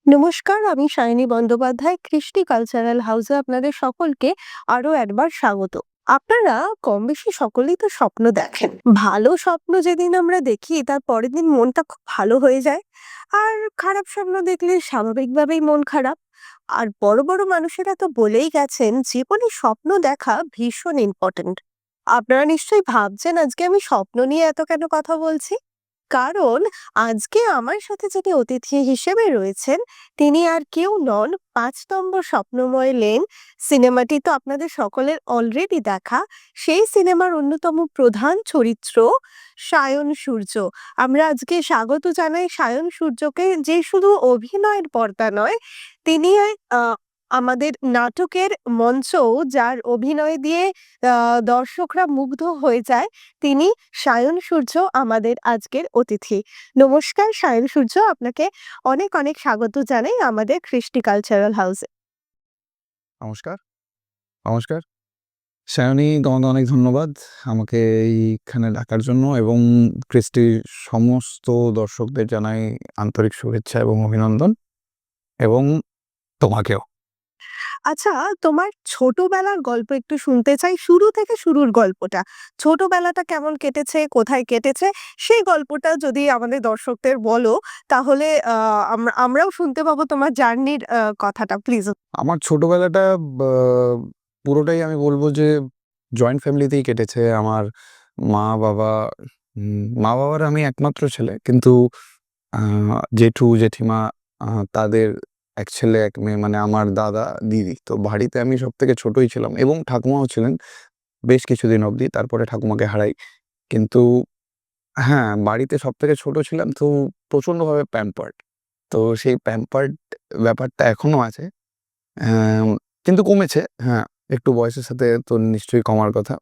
নমস্কার, আমি সায়নী বন্দ্যোপাধ্যায়। কৃষ্টি কালচারাল হাউসে আপনাদের সকলকে আরো একবার স্বাগত। আপনারা কম বেশি সকলেই তো স্বপ্ন দেখেন। ভালো স্বপ্ন যেদিন আমরা দেখি তার পরের দিন মনটা খুব ভালো হয়ে যায়। আর খারাপ স্বপ্ন দেখলে স্বাভাবিকভাবেই মন খারাপ। আর বড় বড় মানুষেরা তো বলেই গেছেন জীবনে স্বপ্ন দেখা ভীষণ ইম্পর্ট্যান্ট। আপনারা নিশ্চয়ই ভাবছেন আজকে আমি স্বপ্ন নিয়ে এত কেন কথা বলছি। কারণ আজকে আমার সাথে যিনি অতিথি হিসেবে রয়েছেন তিনি আর কেউ নন, ৫ নম্বর স্বপ্নময় লেন সিনেমাটি তো আপনাদের সকলের অলরেডি দেখা। সেই সিনেমার অন্যতম প্রধান চরিত্র সায়ন সূর্য। আমরা আজকে স্বাগত জানাই সায়ন সূর্যকে, যে শুধু অভিনয়ের পর্দা নয়, তিনি আমাদের নাটকের মঞ্চও যার অভিনয় দিয়ে দর্শকরা মুগ্ধ হয়ে যায়, তিনি সায়ন সূর্য আমাদের আজকের অতিথি। নমস্কার সায়ন সূর্য, আপনাকে অনেক অনেক স্বাগত জানাই আমাদের কৃষ্টি কালচারাল হাউসে। নমস্কার, নমস্কার। সায়নী, তোমাকে অনেক ধন্যবাদ আমাকে এইখানে ডাকার জন্য এবং কৃষ্টির সমস্ত দর্শকদের জানাই আন্তরিক শুভেচ্ছা এবং অভিনন্দন, এবং তোমাকেও। আচ্ছা, তোমার ছোটবেলার গল্প একটু শুনতে চাই। শুরু থেকে শুরুর গল্পটা। ছোটবেলাটা কেমন কেটেছে, কোথায় কেটেছে, সেই গল্পটা যদি আমাদের দর্শকদের বলো, তাহলে আমরাও শুনতে পাবো তোমার জার্নির কথাটা। প্লিজ। আমার ছোটবেলাটা বা পুরোটাই আমি বলব যে জয়েন্ট ফ্যামিলিতেই কেটেছে। আমার মা-বাবা, মা-বাবার আমি একমাত্র ছেলে। কিন্তু আ জেঠু, জেঠিমা, তাদের ১ ছেলে ১ মেয়ে, মানে আমার দাদা, দিদি। তো বাড়িতে আমি সবথেকে ছোটই ছিলাম এবং ঠাকুমাও ছিলেন বেশ কিছুদিন অবধি। তারপরে ঠাকুমাকে হারাই। কিন্তু হ্যাঁ, বাড়িতে সবথেকে ছোট ছিলাম, তো প্রচণ্ডভাবে প্যাম্পার্ড। তো সেই প্যাম্পার্ড ব্যাপারটা এখনো আছে। অ্যাম কিন্তু কমেছে। হ্যাঁ, একটু বয়সের সাথে তো নিশ্চয়ই কমার কথা।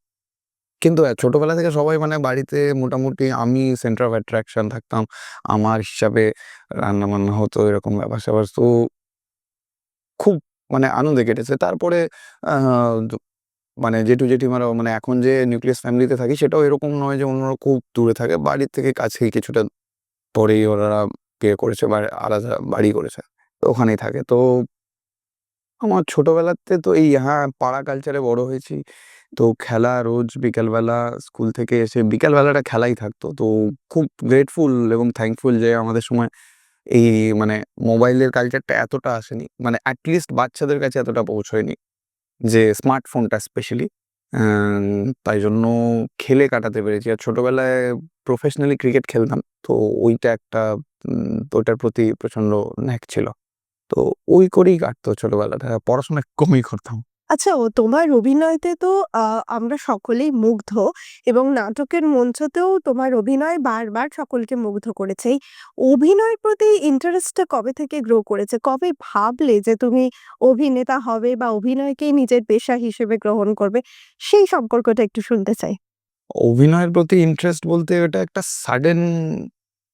কিন্তু ছোটবেলা থেকে সবাই, মানে বাড়িতে মোটামুটি আমি সেন্টার অফ অ্যাট্রাকশন থাকতাম। আমার হিসাবে রান্নাবান্না হতো, এরকম ব্যাপার-স্যাপার। তো খুব মানে আনন্দে কেটেছে। তারপরে আ দ মানে জেঠু-জেঠিমারাও, মানে এখন যে নিউক্লিয়াস ফ্যামিলিতে থাকি সেটাও এরকম নয় যে অন্যরা খুব দূরে থাকে। বাড়ির থেকে কাছেই, কিছুটা পরেই ওরা বিয়ে করেছে বা আলাদা বাড়ি করেছে। তো ওখানেই থাকে। তো আমার ছোটবেলাতে তো এই, হ্যাঁ, পাড়া কালচারে বড় হয়েছি। তো খেলা রোজ বিকেলবেলা, স্কুল থেকে এসে বিকেলবেলাটা খেলাই থাকতো। তো খুব গ্রেটফুল এবং থ্যাঙ্কফুল যে আমাদের সময় এই, মানে মোবাইলের কালচারটা এতটা আসেনি। মানে এট লিস্ট বাচ্চাদের কাছে এতটা পৌঁছয়নি। যে স্মার্টফোনটা স্পেশালি। অ্যাম তাই জন্য খেলে কাটাতে পেরেছি। আর ছোটবেলায় প্রফেশনালি ক্রিকেট খেলতাম। তো ওইটা একটা, ওইটার প্রতি প্রচন্ড ন্যাক ছিল। তো ওই করেই কাটতো ছোটবেলাটা। পড়াশোনা কমই করতাম। আচ্ছা, তোমার অভিনয়তে তো আ আমরা সকলেই মুগ্ধ, এবং নাটকের মঞ্চতেও তোমার অভিনয় বারবার সকলকে মুগ্ধ করেছে। এই অভিনয়ের প্রতি ইন্টারেস্টটা কবে থেকে গ্রো করেছে? কবে ভাবলে যে তুমি অভিনেতা হবে বা অভিনয়কেই নিজের পেশা হিসেবে গ্রহণ করবে? সেই সম্পর্কটা একটু শুনতে চাই। অভিনয়ের প্রতি ইন্টারেস্ট বলতে এটা একটা সাডেন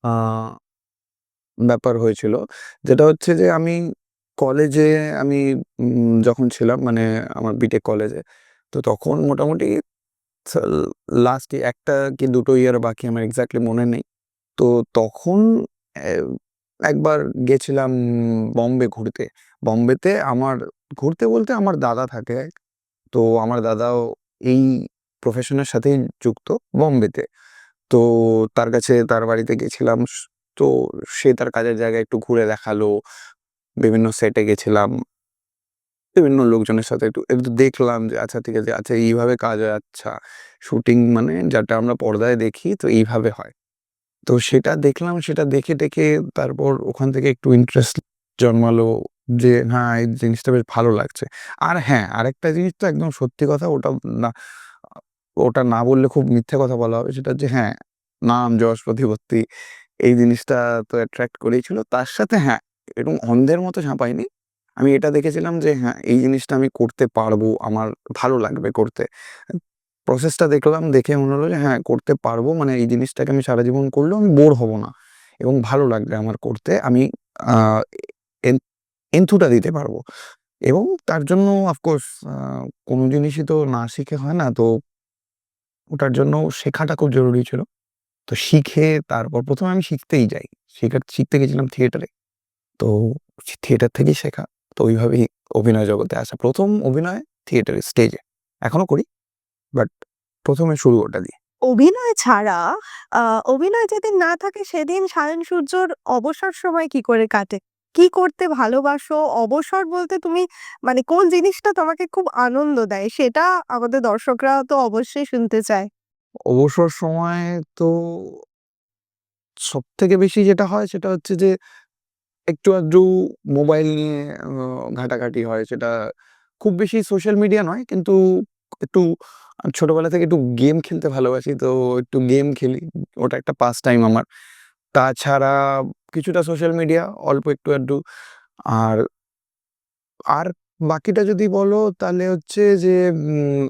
আ ব্যাপার হয়েছিল। যেটা হচ্ছে যে আমি কলেজে, আমি যখন ছিলাম, মানে আমার বিটেক কলেজে, তো তখন মোটামুটি সাল লাস্ট ১ টা কি ২ টো ইয়ার বাকি, আমার এক্সাক্টলি মনে নেই। তো তখন অ্যা একবার গেছিলাম বম্বে ঘুরতে। বম্বেতে আমার, ঘুরতে বলতে আমার দাদা থাকে। তো আমার দাদাও এই প্রফেশনের সাথেই যুক্ত বম্বেতে। তো তার কাছে, তার বাড়িতে গেছিলাম। তো সে তার কাজের জায়গায় একটু ঘুরে দেখালো। বিভিন্ন সেটে গেছিলাম। বিভিন্ন লোকজনের সাথে একটু, একটু দেখলাম যে আচ্ছা ঠিক আছে, আচ্ছা এইভাবে কাজ হয়, আচ্ছা শুটিং মানে যেটা আমরা পর্দায় দেখি তো এইভাবে হয়। তো সেটা দেখলাম, সেটা দেখে-টেখে তারপর ওখান থেকে একটু ইন্টারেস্ট জন্মালো যে না, এই জিনিসটা বেশ ভালো লাগছে। আর হ্যাঁ, আরেকটা জিনিস তো একদম সত্যি কথা, ওটা না, ওটা না বললে খুব মিথ্যে কথা বলা হবে। সেটা হচ্ছে, হ্যাঁ, নাম, যশ, প্রতিপত্তি, এই জিনিসটা তো অ্যাট্রাক্ট করেইছিল। তার সাথে হ্যাঁ, এরকম অন্ধের মতো ঝাঁপাইনি। আমি এটা দেখেছিলাম যে হ্যাঁ, এই জিনিসটা আমি করতে পারবো, আমার ভালো লাগবে করতে। প্রসেসটা দেখলাম, দেখে মনে হলো যে হ্যাঁ, করতে পারবো। মানে এই জিনিসটাকে আমি সারা জীবন করলেও আমি বোর হব না এবং ভালো লাগবে আমার করতে। আমি আ এন এন্থুটা দিতে পারবো এবং তার জন্য অফকোর্স কোনো জিনিসই তো না শিখে হয় না। তো ওটার জন্য শেখাটা খুব জরুরি ছিল। তো শিখে তারপর ১ম এ আমি শিখতেই যাই। শিখতে গেছিলাম থিয়েটারে। তো থিয়েটার থেকেই শেখা। তো ওইভাবেই অভিনয় জগতে আসা। ১ম অভিনয় থিয়েটারে, স্টেজে। এখনো করি, বাট ১ম এ শুরু ওটা দিয়ে। অভিনয় ছাড়া আ অভিনয় যেদিন না থাকে সেদিন সায়ন সূর্যর অবসর সময় কি করে কাটে? কি করতে ভালোবাসো? অবসর বলতে তুমি মানে কোন জিনিসটা তোমাকে খুব আনন্দ দেয়? সেটা আমাদের দর্শকরা তো অবশ্যই শুনতে চায়। অবসর সময়ে তো সবথেকে বেশি যেটা হয় সেটা হচ্ছে যে একটু আধটু মোবাইল নিয়ে অ ঘাটাঘাটি হয়। সেটা খুব বেশি সোশ্যাল মিডিয়া নয়, কিন্তু একটু ছোটবেলা থেকে একটু গেম খেলতে ভালোবাসি। তো একটু গেম খেলি। ওটা একটা পাস টাইম আমার। তাছাড়া কিছুটা সোশ্যাল মিডিয়া, অল্প একটু আধটু। আর আর বাকিটা যদি বলো তাহলে হচ্ছে যে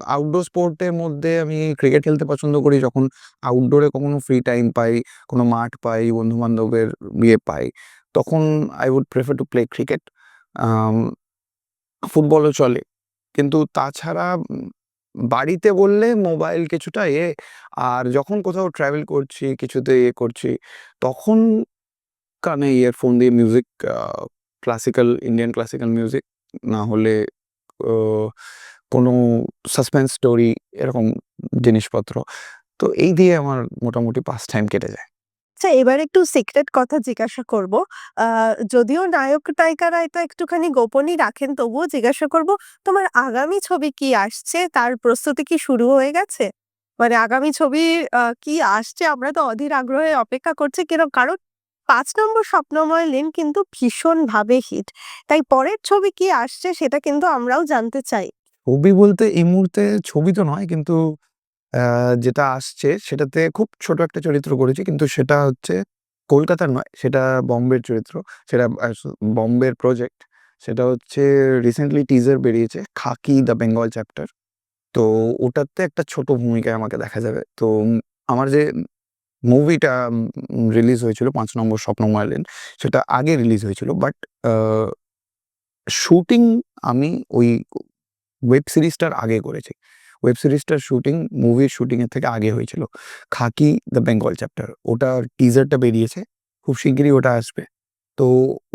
আউটডোর স্পোর্টের মধ্যে আমি ক্রিকেট খেলতে পছন্দ করি। যখন আউটডোরে কখনো ফ্রি টাইম পাই, কোনো মাঠ পাই, বন্ধু-বান্ধবের পাই, তখন I would prefer to play cricket. আম ফুটবলও চলে। কিন্তু তাছাড়া বাড়িতে বললে মোবাইল কিছুটা আর যখন কোথাও ট্রাভেল করছি, কিছুতে করছি, তখন কানে ইয়ারফোন দিয়ে music, classical, Indian classical music, না হলে ও কোনো সাসপেন্স স্টোরি, এরকম জিনিসপত্র। তো এই দিয়ে আমার মোটামুটি পাস টাইম কেটে যায়। আচ্ছা, এবার একটু সিক্রেট কথা জিজ্ঞাসা করব। আ যদিও নায়ক-নায়িকারা এটা একটুখানি গোপনই রাখেন, তবুও জিজ্ঞাসা করব, তোমার আগামী ছবি কি আসছে? তার প্রস্তুতি কি শুরু হয়ে গেছে? মানে আগামী ছবি কি আসছে? আমরা তো অধীর আগ্রহে অপেক্ষা করছি। কারণ ৫ নম্বর স্বপ্নময় লেন কিন্তু ভীষণভাবে হিট। তাই পরের ছবি কি আসছে সেটা কিন্তু আমরাও জানতে চাই। ছবি বলতে এই মুহূর্তে ছবি তো নয়, কিন্তু আ যেটা আসছে সেটাতে খুব ছোট একটা চরিত্র করেছি। কিন্তু সেটা হচ্ছে কলকাতার নয়, সেটা বম্বের চরিত্র। সেটা বম্বের প্রজেক্ট। সেটা হচ্ছে রিসেন্টলি টিজার বেরিয়েছে, 'খাকি দ্য বেঙ্গল চ্যাপ্টার'। তো ওটাতে একটা ছোট ভূমিকায় আমাকে দেখা যাবে। তো আমার যে মুভিটা রিলিজ হয়েছিল ৫ নম্বর স্বপ্নময় লেন, সেটা আগে রিলিজ হয়েছিল। বাট আ শুটিং আমি ওই ওয়েব সিরিজটার আগে করেছি। ওয়েব সিরিজটার শুটিং মুভির শুটিং এর থেকে আগে হয়েছিল। 'খাকি দ্য বেঙ্গল চ্যাপ্টার', ওটার টিজারটা বেরিয়েছে। খুব শিগগিরই ওটা আসবে। তো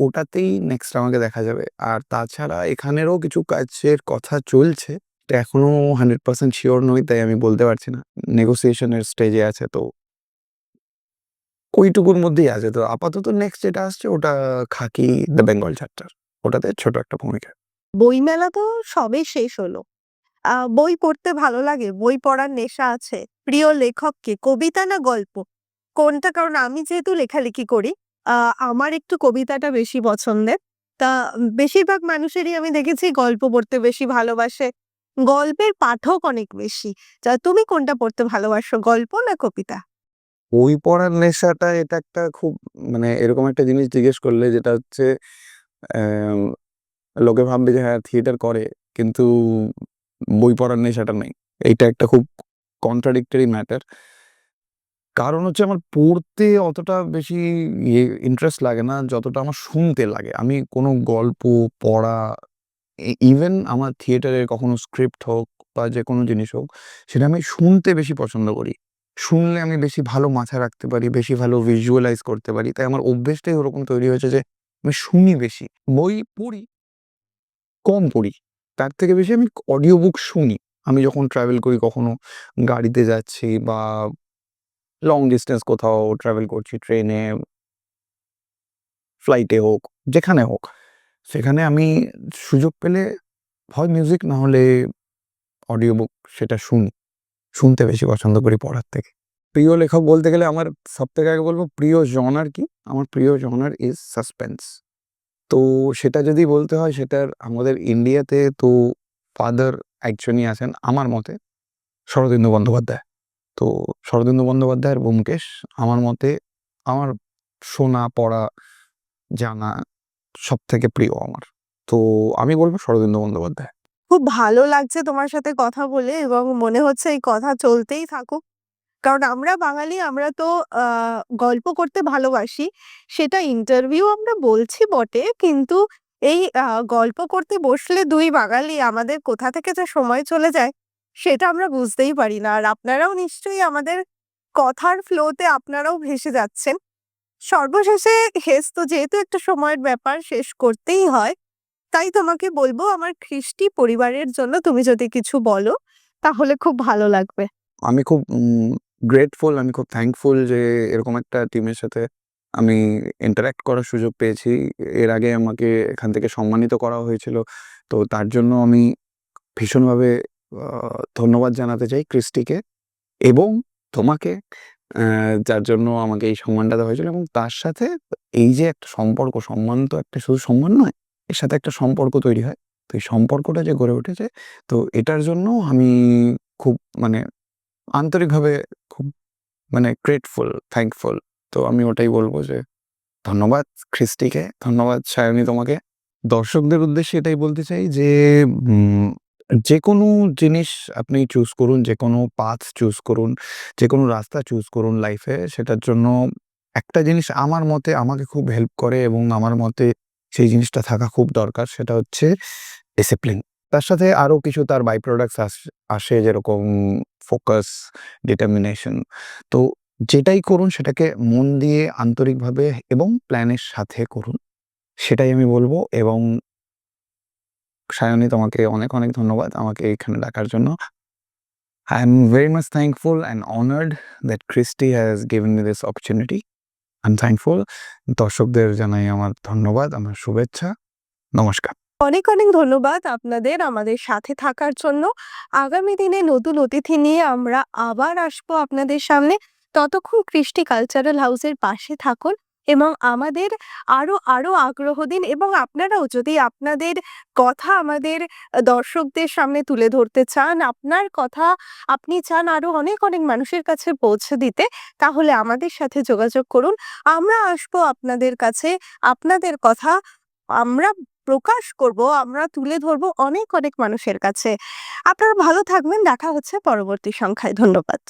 ওটাতেই নেক্সট আমাকে দেখা যাবে। আর তাছাড়া এখানেরও কিছু কাজের কথা চলছে। তো এখনো 100% সিওর নই, তাই আমি বলতে পারছি না। নেগোসিয়েশন এর স্টেজে আছে, তো ওইটুকুর মধ্যেই আছে। তো আপাতত নেক্সট যেটা আসছে ওটা 'খাকি দ্য বেঙ্গল চ্যাপ্টার'। ওটাতে ছোট একটা ভূমিকা। বইমেলা তো সবে শেষ হলো। বই পড়তে ভালো লাগে? বই পড়ার নেশা আছে? প্রিয় লেখক কে? কবিতা না গল্প? কোনটা? কারণ আমি যেহেতু লেখালেখি করি, আ আমার একটু কবিতাটা বেশি পছন্দের। তা বেশিরভাগ মানুষেরই আমি দেখেছি গল্প পড়তে বেশি ভালোবাসে। গল্পের পাঠক অনেক বেশি। তুমি কোনটা পড়তে ভালোবাসো? গল্প না কবিতা? বই পড়ার নেশাটা, এটা একটা খুব, মানে এরকম একটা জিনিস জিজ্ঞেস করলে যেটা হচ্ছে অ্যাম লোকে ভাববে যে হ্যাঁ, থিয়েটার করে, কিন্তু বই পড়ার নেশাটা নেই। এইটা একটা খুব কন্ট্রাডিক্টরি ম্যাটার। কারণ হচ্ছে আমার পড়তে অতটা বেশি ইন্টারেস্ট লাগে না, যতটা আমার শুনতে লাগে। আমি কোনো গল্প পড়া, ইভেন আমার থিয়েটারের কখনো স্ক্রিপ্ট হোক বা যেকোনো জিনিস হোক, সেটা আমি শুনতে বেশি পছন্দ করি। শুনলে আমি বেশি ভালো মাথায় রাখতে পারি, বেশি ভালো ভিজুয়ালাইজ করতে পারি। তাই আমার অভ্যেসটাই ওরকম তৈরি হয়েছে যে আমি শুনি বেশি। বই পড়ি, কম পড়ি। তার থেকে বেশি আমি অডিও বুক শুনি। আমি যখন ট্রাভেল করি, কখনো গাড়িতে যাচ্ছি বা লং ডিসট্যান্স কোথাও ট্রাভেল করছি, ট্রেনে, ফ্লাইটে হোক, যেখানে হোক, সেখানে আমি সুযোগ পেলে হয় মিউজিক, না হলে অডিও বুক, সেটা শুনি। শুনতে বেশি পছন্দ করি পড়ার থেকে। প্রিয় লেখক বলতে গেলে আমার সবথেকে আগে বলব প্রিয় জনার কি? আমার প্রিয় জনার ইজ সাসপেন্স। তো সেটা যদি বলতে হয়, সেটার আমাদের ইন্ডিয়াতে তো ফাদার একজনই আছেন আমার মতে, শরদিন্দু বন্দ্যোপাধ্যায়। তো শরদিন্দু বন্দ্যোপাধ্যায়ের ব্যোমকেশ আমার মতে, আমার শোনা, পড়া, জানা সবথেকে প্রিয় আমার। তো আমি বলব শরদিন্দু বন্দ্যোপাধ্যায়। খুব ভালো লাগছে তোমার সাথে কথা বলে এবং মনে হচ্ছে এই কথা চলতেই থাকুক। কারণ আমরা বাঙালি, আমরা তো আ গল্প করতে ভালোবাসি। সেটা ইন্টারভিউ আমরা বলছি বটে, কিন্তু এই গল্প করতে বসলে ২ বাঙালি আমাদের কোথা থেকে যে সময় চলে যায় সেটা আমরা বুঝতেই পারি না। আর আপনারাও নিশ্চয়ই আমাদের কথার ফ্লোতে আপনারাও ভেসে যাচ্ছেন। সর্বশেষে তো যেহেতু একটা সময়ের ব্যাপার শেষ করতেই হয়, তাই তোমাকে বলবো আমার খ্রিস্টি পরিবারের জন্য তুমি যদি কিছু বলো তাহলে খুব ভালো লাগবে। আমি খুব গ্রেটফুল, আমি খুব থ্যাঙ্কফুল যে এরকম একটা টিমের সাথে আমি ইন্টারঅ্যাক্ট করার সুযোগ পেয়েছি। এর আগে আমাকে এখান থেকে সম্মানিত করা হয়েছিল। তো তার জন্য আমি ভীষণভাবে আ ধন্যবাদ জানাতে চাই ক্রিস্টিকে এবং তোমাকে, যার জন্য আমাকে এই সম্মানটা দেওয়া হয়েছিল এবং তার সাথে এই যে একটা সম্পর্ক, সম্মান তো একটা শুধু সম্মান নয়, এর সাথে একটা সম্পর্ক তৈরি হয়। তো এই সম্পর্কটা যে গড়ে উঠেছে, তো এটার জন্য আমি খুব মানে আন্তরিকভাবে খুব গ্রেটফুল, থ্যাঙ্কফুল। তো আমি ওটাই বলব যে ধন্যবাদ খ্রিস্টিকে, ধন্যবাদ সায়নী তোমাকে। দর্শকদের উদ্দেশ্যে এটাই বলতে চাই যে উম যেকোনো জিনিস আপনি চুজ করুন, যেকোনো পাথ চুজ করুন, যেকোনো রাস্তা চুজ করুন লাইফে, সেটার জন্য একটা জিনিস আমার মতে আমাকে খুব হেল্প করে এবং আমার মতে সেই জিনিসটা থাকা খুব দরকার। সেটা হচ্ছে ডিসিপ্লিন। তার সাথে আরো কিছু তার বাই প্রোডাক্টস আসে যেরকম ফোকাস, ডিটারমিনেশন। তো যেটাই করুন সেটাকে মন দিয়ে আন্তরিকভাবে এবং প্ল্যানের সাথে করুন। সেটাই আমি বলব এবং সায়নী তোমাকে অনেক, অনেক ধন্যবাদ আমাকে এখানে ডাকার জন্য। I am very much thankful and honored that Christy has given me this opportunity. I'm thankful. দর্শকদের জানাই আমার ধন্যবাদ, আমার শুভেচ্ছা। নমস্কার। অনেক, অনেক ধন্যবাদ আপনাদের আমাদের সাথে থাকার জন্য। আগামী দিনে নতুন অতিথি নিয়ে আমরা আবার আসবো আপনাদের সামনে। ততক্ষণ কৃষ্টি কালচারাল হাউসের পাশে থাকুন এবং আমাদের আরো আগ্রহ দিন এবং আপনারাও যদি আপনাদের কথা আমাদের দর্শকদের সামনে তুলে ধরতে চান, আপনার কথা আপনি চান আরো অনেক, অনেক মানুষের কাছে পৌঁছে দিতে, তাহলে আমাদের সাথে যোগাযোগ করুন। আমরা আসবো আপনাদের কাছে, আপনাদের কথা আমরা প্রকাশ করব, আমরা তুলে ধরবো অনেক, অনেক মানুষের কাছে। আপনারা ভালো থাকবেন। দেখা হচ্ছে পরবর্তী সংখ্যায়। ধন্যবাদ।